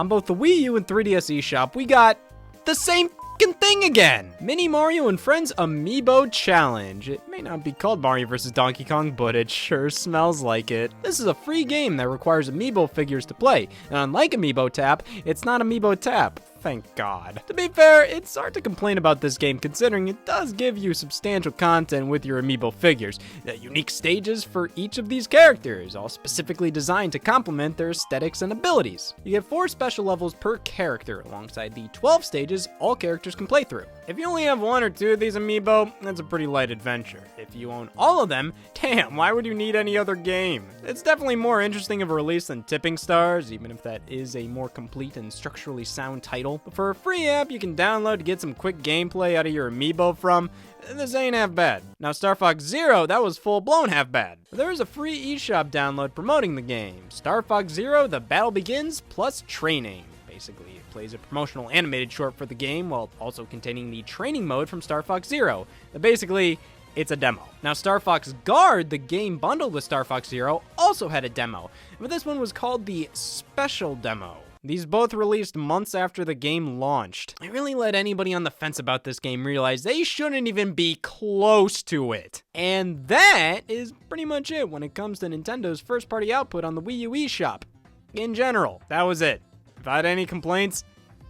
On both the Wii U and 3DS eShop, we got the same f***ing thing again! Mini Mario and Friends Amiibo Challenge. It may not be called Mario vs. Donkey Kong, but it sure smells like it. This is a free game that requires Amiibo figures to play, and unlike Amiibo Tap, it's not Amiibo Tap. Thank God. To be fair, it's hard to complain about this game considering it does give you substantial content with your Amiibo figures. Unique stages for each of these characters, all specifically designed to complement their aesthetics and abilities. You get 4 special levels per character, alongside the 12 stages all characters can play through. If you only have 1 or 2of these Amiibo, that's a pretty light adventure. If you own all of them, damn, why would you need any other game? It's definitely more interesting of a release than Tipping Stars, even if that is a more complete and structurally sound title. But for a free app you can download to get some quick gameplay out of your Amiibo from, this ain't half bad. Now Star Fox Zero, that was full-blown half bad. There is a free eShop download promoting the game. Star Fox Zero, The Battle Begins, plus Training. Basically, it plays a promotional animated short for the game while also containing the training mode from Star Fox Zero. Basically, it's a demo. Now, Star Fox Guard, the game bundled with Star Fox Zero, also had a demo, but this one was called the Special Demo. These both released months after the game launched. I really let anybody on the fence about this game realize they shouldn't even be close to it. And that is pretty much it when it comes to Nintendo's first-party output on the Wii U eShop. In general, that was it. If I had any complaints,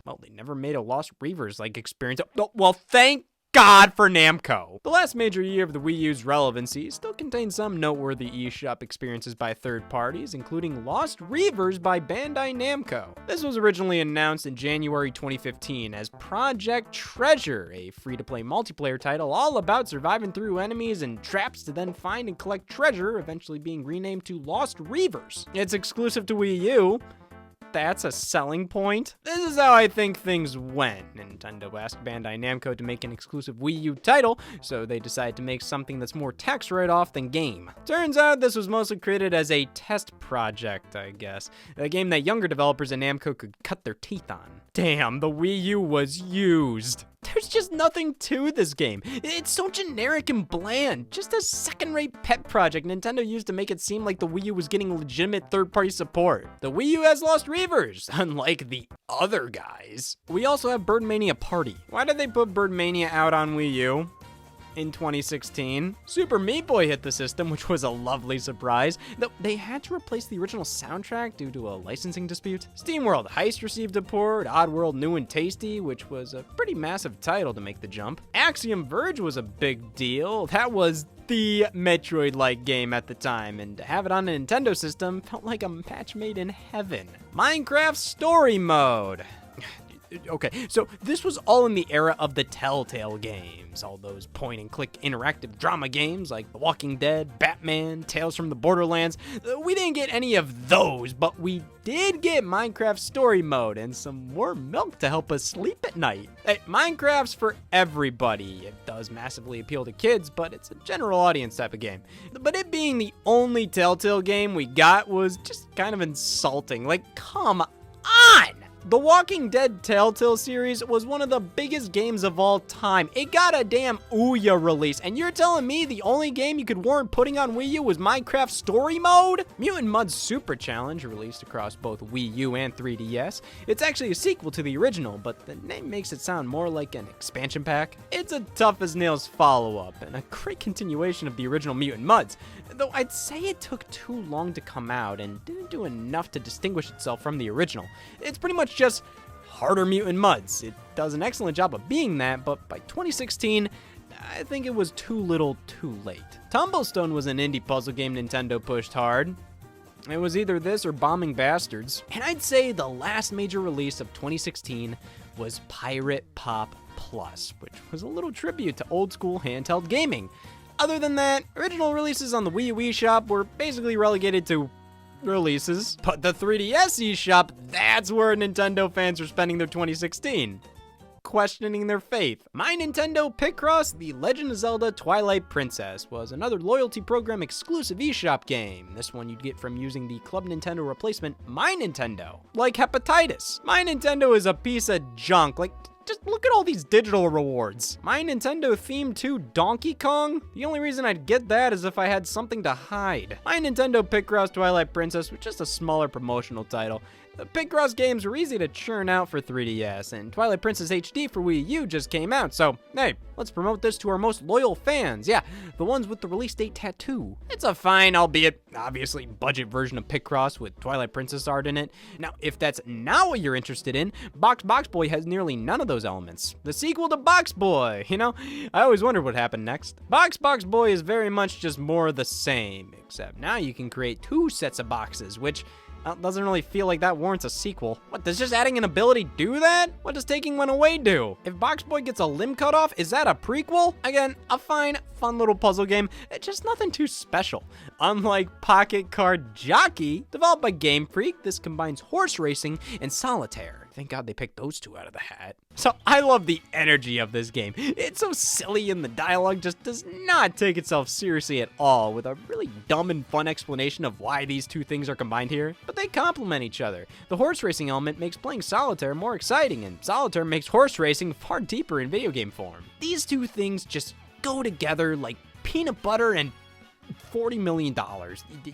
well, they never made a Lost Reavers-like experience. Oh, well, thank God for Namco. The last major year of the Wii U's relevancy still contains some noteworthy eShop experiences by third parties, including Lost Reavers by Bandai Namco. This was originally announced in January 2015 as Project Treasure, a free-to-play multiplayer title all about surviving through enemies and traps to then find and collect treasure, eventually being renamed to Lost Reavers. It's exclusive to Wii U. That's a selling point. This is how I think things went. Nintendo asked Bandai Namco to make an exclusive Wii U title, so they decided to make something that's more tax write-off than game. Turns out this was mostly created as a test project, I guess. A game that younger developers at Namco could cut their teeth on. Damn, the Wii U was used. There's just nothing to this game. It's so generic and bland. Just a second-rate pet project Nintendo used to make it seem like the Wii U was getting legitimate third-party support. The Wii U has Lost Reavers, unlike the other guys. We also have Birdmania Party. Why did they put Birdmania out on Wii U? In 2016, Super Meat Boy hit the system, which was a lovely surprise, though they had to replace the original soundtrack due to a licensing dispute. SteamWorld Heist received a port, Oddworld New and Tasty, which was a pretty massive title to make the jump. Axiom Verge was a big deal. That was the Metroid-like game at the time, and to have it on a Nintendo system felt like a match made in heaven. Minecraft Story Mode. Okay, so this was all in the era of the Telltale games, all those point-and-click interactive drama games like The Walking Dead, Batman, Tales from the Borderlands. We didn't get any of those, but we did get Minecraft Story Mode and some more milk to help us sleep at night. Hey, Minecraft's for everybody. It does massively appeal to kids, but it's a general audience type of game. But it being the only Telltale game we got was just kind of insulting. Like, come on! The Walking Dead Telltale series was one of the biggest games of all time. It got a damn Ouya release, and you're telling me the only game you could warrant putting on Wii U was Minecraft Story Mode? Mutant Mudds Super Challenge, released across both Wii U and 3DS. It's actually a sequel to the original, but the name makes it sound more like an expansion pack. It's a tough-as-nails follow-up, and a great continuation of the original Mutant Mudds, though I'd say it took too long to come out and didn't do enough to distinguish itself from the original. It's pretty much just harder Mutant Mudds. It does an excellent job of being that, but by 2016, I think it was too little too late. Tumblestone was an indie puzzle game Nintendo pushed hard. It was either this or Bombing Bastards. And I'd say the last major release of 2016 was Pirate Pop Plus, which was a little tribute to old school handheld gaming. Other than that, original releases on the Wii U eShop were basically relegated to releases, but the 3DS eShop, that's where Nintendo fans are spending their 2016. Questioning their faith. My Nintendo Picross The Legend of Zelda Twilight Princess was another loyalty program exclusive eShop game. This one you'd get from using the Club Nintendo replacement, My Nintendo. Like Hepatitis. My Nintendo is a piece of junk. Like, just look at all these digital rewards. My Nintendo theme to Donkey Kong? The only reason I'd get that is if I had something to hide. My Nintendo Picross Twilight Princess was just a smaller promotional title. The Picross games were easy to churn out for 3DS, and Twilight Princess HD for Wii U just came out, so hey, let's promote this to our most loyal fans. Yeah, the ones with the release date tattoo. It's a fine, albeit obviously budget version of Picross with Twilight Princess art in it. Now, if that's not what you're interested in, Box Boy has nearly none of those elements. The sequel to Box Boy, you know? I always wondered what happened next. Box Boy is very much just more of the same, except now you can create 2 sets of boxes, which doesn't really feel like that warrants a sequel. What, does just adding an ability do that? What does taking one away do? If Box Boy gets a limb cut off, is that a prequel? Again, a fine, fun little puzzle game, just nothing too special. Unlike Pocket Card Jockey, developed by Game Freak, this combines horse racing and solitaire. Thank God they picked those 2 out of the hat. So I love the energy of this game. It's so silly and the dialogue just does not take itself seriously at all, with a really dumb and fun explanation of why these 2 things are combined here. But they complement each other. The horse racing element makes playing solitaire more exciting, and solitaire makes horse racing far deeper in video game form. These 2 things just go together like peanut butter and $40 million.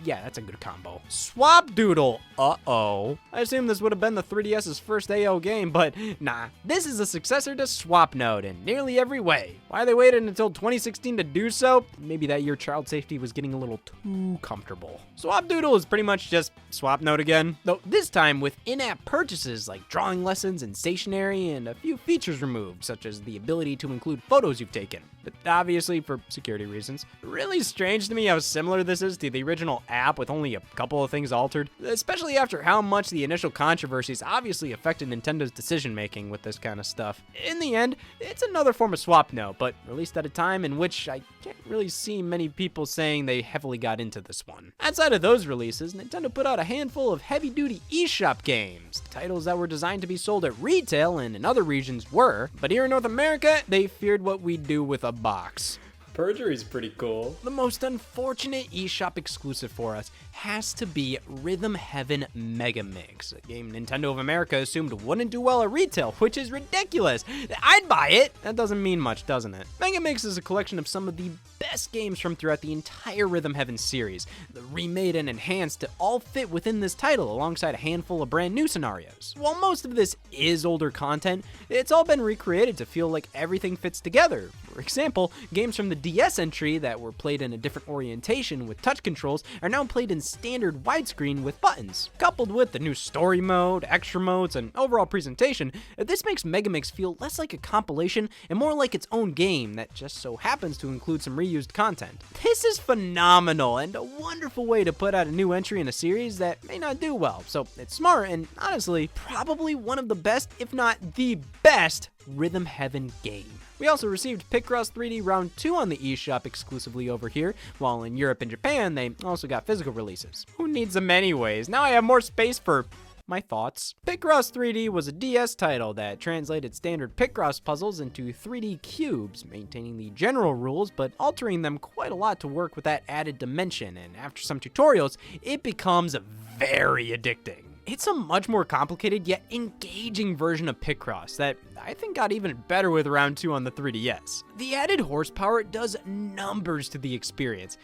Yeah, that's a good combo. Swap Doodle. Uh-oh. I assume this would have been the 3DS's first AO game, but nah. This is a successor to Swap Note in nearly every way. Why they waited until 2016 to do so? Maybe that year child safety was getting a little too comfortable. Swap Doodle is pretty much just Swap Note again, though this time with in-app purchases like drawing lessons and stationery and a few features removed, such as the ability to include photos you've taken. But obviously for security reasons. Really strange to me how similar this is to the original app with only a couple of things altered, especially after how much the initial controversies obviously affected Nintendo's decision making with this kind of stuff. In the end, it's another form of Swap Note, but released at a time in which I can't really see many people saying they heavily got into this one. Outside of those releases, Nintendo put out a handful of heavy-duty eShop games, titles that were designed to be sold at retail and in other regions were, but here in North America, they feared what we'd do with a box. Perjury's pretty cool. The most unfortunate eShop exclusive for us has to be Rhythm Heaven Mega Mix, a game Nintendo of America assumed wouldn't do well at retail, which is ridiculous. I'd buy it. That doesn't mean much, doesn't it? Mega Mix is a collection of some of the best games from throughout the entire Rhythm Heaven series, remade and enhanced to all fit within this title alongside a handful of brand new scenarios. While most of this is older content, it's all been recreated to feel like everything fits together. For example, games from the DS entry that were played in a different orientation with touch controls are now played in standard widescreen with buttons. Coupled with the new story mode, extra modes, and overall presentation, this makes Mega Mix feel less like a compilation and more like its own game that just so happens to include some reused content. This is phenomenal and a wonderful way to put out a new entry in a series that may not do well, so it's smart and honestly probably one of the best, if not the best, Rhythm Heaven game. We also received Picross 3D Round 2 on the eShop exclusively over here, while in Europe and Japan they also got physical releases. Who needs them anyways? Now I have more space for my thoughts. Picross 3D was a DS title that translated standard Picross puzzles into 3D cubes, maintaining the general rules but altering them quite a lot to work with that added dimension, and after some tutorials, it becomes very addicting. It's a much more complicated yet engaging version of Picross that I think got even better with Round 2 on the 3DS. The added horsepower does numbers to the experience.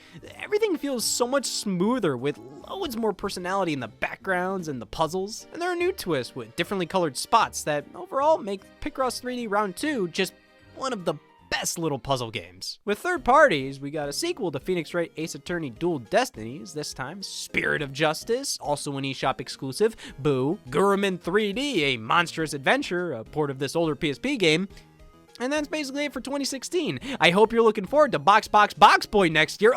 Everything feels so much smoother with loads more personality in the backgrounds and the puzzles, and there are new twists with differently colored spots that overall make Picross 3D Round 2 just one of the best little puzzle games. With third parties, we got a sequel to Phoenix Wright Ace Attorney Dual Destinies, this time Spirit of Justice, also an eShop exclusive, Boo, Guruman 3D, a monstrous adventure, a port of this older PSP game, and that's basically it for 2016. I hope you're looking forward to Box Boy next year.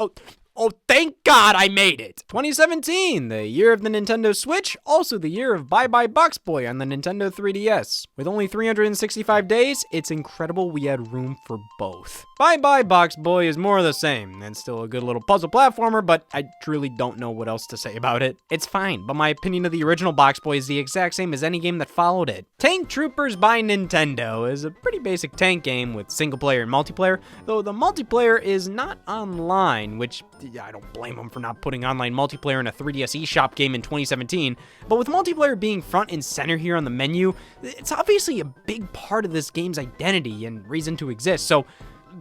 Oh, thank God I made it! 2017, the year of the Nintendo Switch, also the year of Bye Bye Box Boy on the Nintendo 3DS. With only 365 days, it's incredible we had room for both. Bye Bye Box Boy is more of the same, and still a good little puzzle platformer, but I truly don't know what else to say about it. It's fine, but my opinion of the original Box Boy is the exact same as any game that followed it. Tank Troopers by Nintendo is a pretty basic tank game with single player and multiplayer, though the multiplayer is not online, which I don't blame them for not putting online multiplayer in a 3DS eShop game in 2017, but with multiplayer being front and center here on the menu, it's obviously a big part of this game's identity and reason to exist, so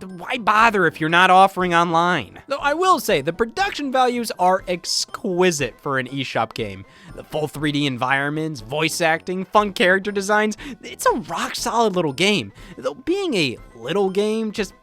why bother if you're not offering online? Though I will say, the production values are exquisite for an eShop game. The full 3D environments, voice acting, fun character designs, it's a rock solid little game. Though being a little game just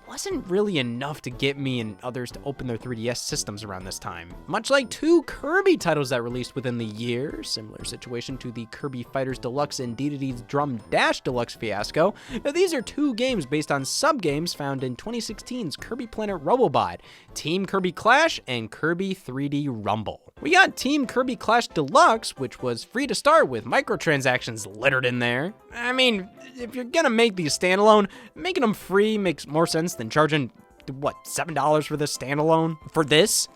wasn't really enough to get me and others to open their 3DS systems around this time. Much like 2 Kirby titles that released within the year, similar situation to the Kirby Fighters Deluxe and DDD's Drum Dash Deluxe fiasco. Now, these are 2 games based on sub-games found in 2016's Kirby Planet Robobot, Team Kirby Clash, and Kirby 3D Rumble. We got Team Kirby Clash Deluxe, which was free to start with microtransactions littered in there. I mean, if you're gonna make these standalone, making them free makes more sense than charging, what, $7 for this standalone? For this?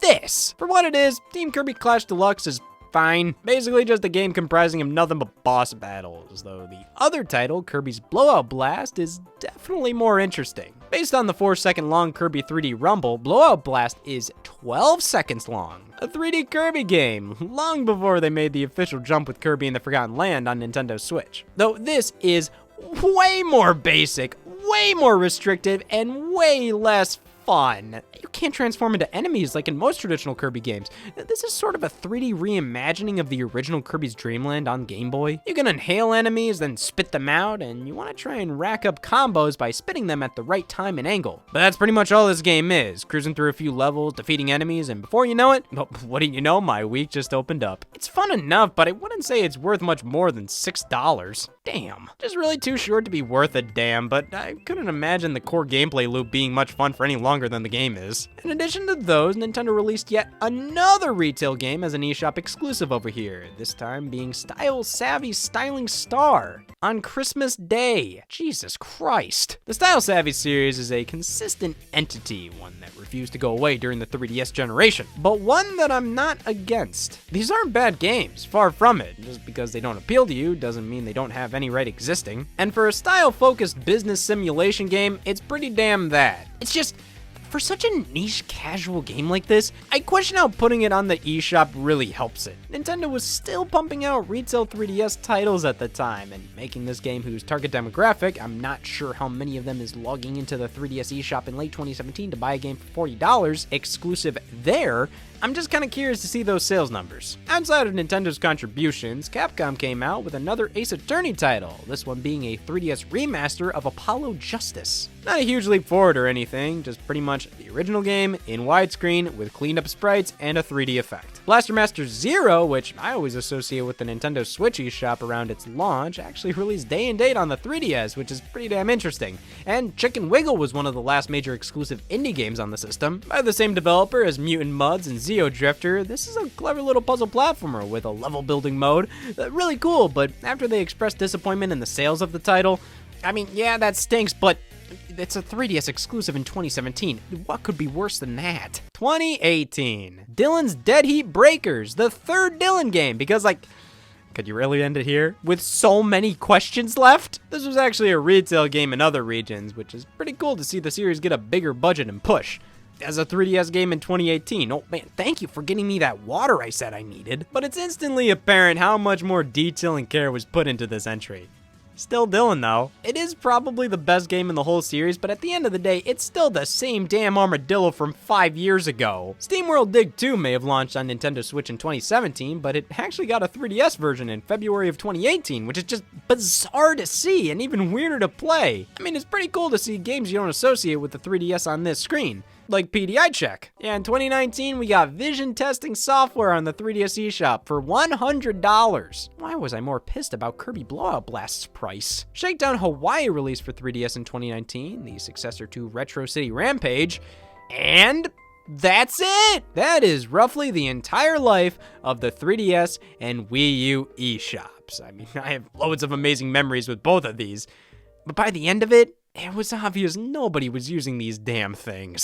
For what it is, Team Kirby Clash Deluxe is fine. Basically just a game comprising of nothing but boss battles, though the other title, Kirby's Blowout Blast, is definitely more interesting. Based on the 4-second long Kirby 3D Rumble, Blowout Blast is 12 seconds long. A 3D Kirby game, long before they made the official jump with Kirby in the Forgotten Land on Nintendo Switch. Though this is way more basic, way more restrictive, and way less fun. You can't transform into enemies like in most traditional Kirby games. This is sort of a 3D reimagining of the original Kirby's Dream Land on Game Boy. You can inhale enemies, then spit them out, and you want to try and rack up combos by spitting them at the right time and angle. But that's pretty much all this game is, cruising through a few levels, defeating enemies, and before you know it, well, what do you know, my week just opened up. It's fun enough, but I wouldn't say it's worth much more than $6. Damn. Just really too short to be worth a damn, but I couldn't imagine the core gameplay loop being much fun for any longer than the game is. In addition to those, Nintendo released yet another retail game as an eShop exclusive over here, this time being Style Savvy Styling Star on Christmas Day. Jesus Christ. The Style Savvy series is a consistent entity, one that refused to go away during the 3DS generation, but one that I'm not against. These aren't bad games, far from it. Just because they don't appeal to you doesn't mean they don't have any right existing. And for a style-focused business simulation game, it's pretty damn that. It's just, for such a niche casual game like this, I question how putting it on the eShop really helps it. Nintendo was still pumping out retail 3DS titles at the time, and making this game whose target demographic, I'm not sure how many of them is logging into the 3DS eShop in late 2017 to buy a game for $40, exclusive there. I'm just kind of curious to see those sales numbers. Outside of Nintendo's contributions, Capcom came out with another Ace Attorney title, this one being a 3DS remaster of Apollo Justice. Not a huge leap forward or anything, just pretty much the original game in widescreen with cleaned up sprites and a 3D effect. Blaster Master Zero, which I always associate with the Nintendo Switch eShop around its launch, actually released day and date on the 3DS, which is pretty damn interesting. And Chicken Wiggle was one of the last major exclusive indie games on the system. By the same developer as Mutant Mudds and Zeo Drifter, this is a clever little puzzle platformer with a level building mode. Really cool, but after they expressed disappointment in the sales of the title, I mean, yeah, that stinks, but it's a 3DS exclusive in 2017. What could be worse than that? 2018. Dylan's Dead Heat Breakers, the third Dylan game, because like, could you really end it here? With so many questions left? This was actually a retail game in other regions, which is pretty cool to see the series get a bigger budget and push. As a 3DS game in 2018, oh man, thank you for getting me that water I said I needed. But it's instantly apparent how much more detail and care was put into this entry. Still Dylan though. It is probably the best game in the whole series, but at the end of the day, it's still the same damn armadillo from 5 years ago. SteamWorld Dig 2 may have launched on Nintendo Switch in 2017, but it actually got a 3DS version in February of 2018, which is just bizarre to see and even weirder to play. I mean, it's pretty cool to see games you don't associate with the 3DS on this screen, like PDI Check. Yeah, in 2019, we got vision testing software on the 3DS eShop for $100. Why was I more pissed about Kirby Blowout Blast's price? Shakedown Hawaii released for 3DS in 2019, the successor to Retro City Rampage, and that's it! That is roughly the entire life of the 3DS and Wii U eShops. I mean, I have loads of amazing memories with both of these, but by the end of it, it was obvious nobody was using these damn things.